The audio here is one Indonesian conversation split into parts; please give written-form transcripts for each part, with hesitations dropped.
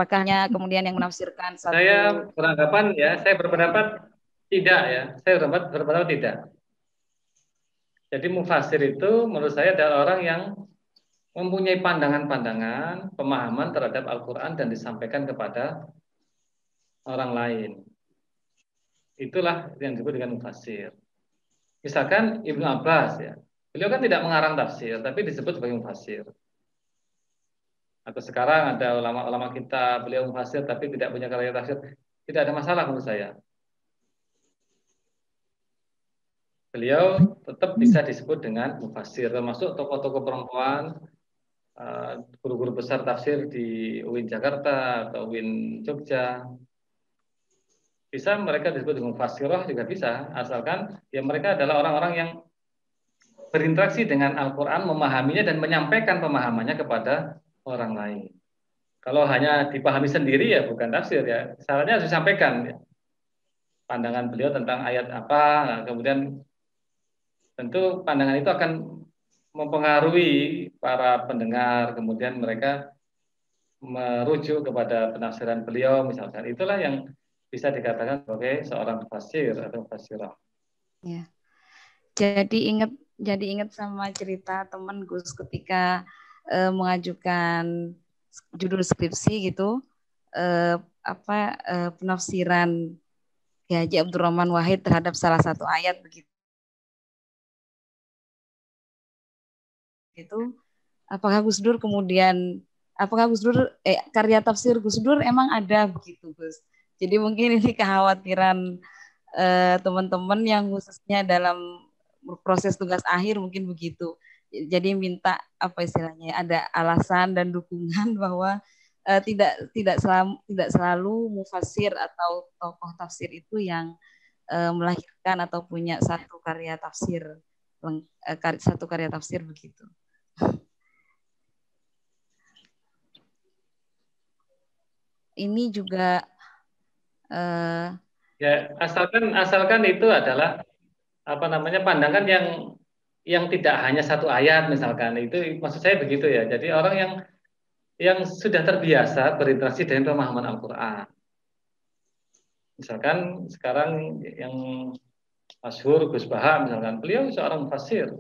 Apakahnya kemudian yang menafsirkan Saya satu. beranggapan ya, saya berpendapat tidak ya. Saya berpendapat tidak. Jadi mufasir itu menurut saya adalah orang yang mempunyai pandangan-pandangan, pemahaman terhadap Al-Quran dan disampaikan kepada orang lain. Itulah yang disebut dengan mufasir. Misalkan Ibnu Abbas ya, beliau kan tidak mengarang tafsir, tapi disebut sebagai mufasir. Atau sekarang ada ulama-ulama kita, beliau mufasir tapi tidak punya karya tafsir, tidak ada masalah menurut saya. Beliau tetap bisa disebut dengan mufasir, termasuk tokoh-tokoh perempuan, guru-guru besar tafsir di UIN Jakarta atau UIN Jogja. Bisa mereka disebut dengan mufasirah juga bisa, asalkan ya mereka adalah orang-orang yang berinteraksi dengan Al-Quran, memahaminya dan menyampaikan pemahamannya kepada orang lain. Kalau hanya dipahami sendiri ya bukan tafsir ya. Salahnya harus disampaikan ya. Pandangan beliau tentang ayat apa, nah, kemudian tentu pandangan itu akan mempengaruhi para pendengar, kemudian mereka merujuk kepada penafsiran beliau misalkan. Itulah yang bisa dikatakan sebagai seorang fasir atau fasirah. Ya. Jadi ingat sama cerita teman Gus ketika mengajukan judul skripsi gitu, penafsiran Ki Haji Abdurrahman Wahid terhadap salah satu ayat begitu. Itu apakah Gus Dur karya tafsir Gus Dur emang ada begitu Gus. Jadi mungkin ini kekhawatiran teman-teman yang khususnya dalam proses tugas akhir mungkin begitu. Jadi minta apa istilahnya ada alasan dan dukungan bahwa tidak selalu mufasir atau tokoh tafsir itu yang melahirkan atau punya satu karya tafsir begitu. Ini juga Ya, asalkan itu adalah apa namanya pandangan yang tidak hanya satu ayat misalkan. Itu maksud saya begitu ya. Jadi orang yang sudah terbiasa berinteraksi dengan pemahaman Al-Qur'an. Misalkan sekarang yang masyhur Gus Baha misalkan, beliau seorang fasir.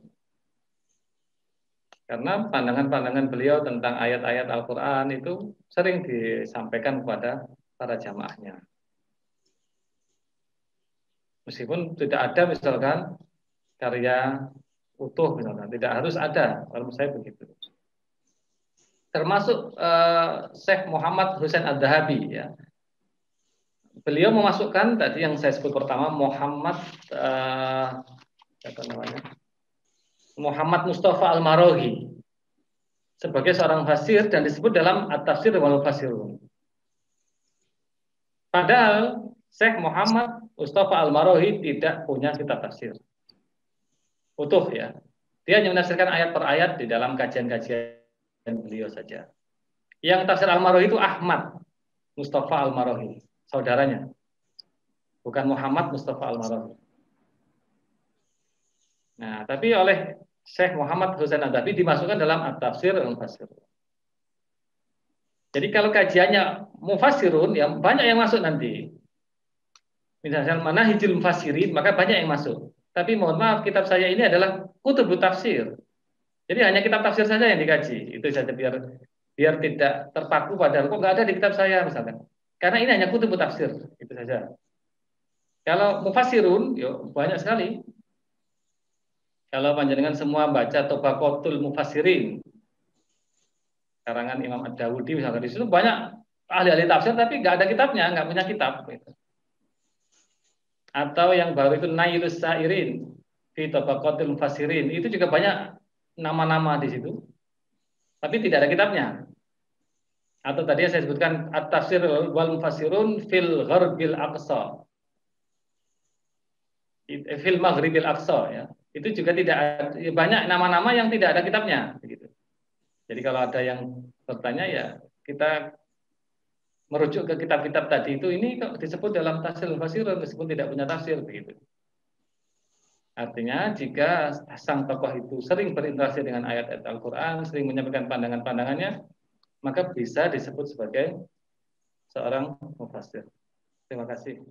Karena pandangan-pandangan beliau tentang ayat-ayat Al-Qur'an itu sering disampaikan kepada para jamaahnya. Meskipun tidak ada misalkan karya utuh misalkan, tidak harus ada, kalau menurut saya begitu. Termasuk Syekh Muhammad Husain Ad-Dahabi ya. Beliau memasukkan tadi yang saya sebut pertama apa namanya? Muhammad Mustafa Al-Marohi sebagai seorang fasir dan disebut dalam At-Tafsir wal Fasirun. Padahal Syekh Muhammad Mustafa Al-Marohi tidak punya kitab tafsir utuh ya. Dia hanya menafsirkan ayat per ayat di dalam kajian-kajian beliau saja. Yang tafsir Al-Marohi itu Ahmad Mustafa Al-Marohi, saudaranya. Bukan Muhammad Mustafa Al-Marohi. Nah, tapi oleh Syekh Muhammad Husain Ad-Dahabi dimasukkan dalam At-Tafsir Al-Fasir. Jadi kalau kajiannya Mufassirun, ya banyak yang masuk nanti. Misalnya Manahijul Mufassirin, maka banyak yang masuk. Tapi mohon maaf, kitab saya ini adalah kutubut tafsir. Jadi hanya kitab tafsir saja yang dikaji. Itu saja biar tidak terpaku pada kok nggak ada di kitab saya misalkan. Karena ini hanya kutubut tafsir, itu saja. Kalau mufassirun, yuk banyak sekali. Kalau panjenengan semua baca Tobaqatul Mufassirin, karangan Imam Ad-Dawudi misalkan di situ banyak ahli-ahli tafsir tapi nggak ada kitabnya, nggak punya kitab. Gitu. Atau yang baru itu Nailus Sa'irin di Tobaqatul Mufassirin, itu juga banyak nama-nama di situ, tapi tidak ada kitabnya. Atau tadi yang saya sebutkan At-Tafsir wal Mufassirun fil Gharbil Aqsa, fil Maghribil Aqsa ya. Itu juga tidak ada, banyak nama-nama yang tidak ada kitabnya begitu. Jadi kalau ada yang bertanya ya kita merujuk ke kitab-kitab tadi itu, ini kok disebut dalam tafsir al-fasirun meskipun tidak punya tafsir begitu. Artinya jika sang tokoh itu sering berinteraksi dengan ayat-ayat Al-Quran, sering menyampaikan pandangan-pandangannya, maka bisa disebut sebagai seorang mufasir. Terima kasih.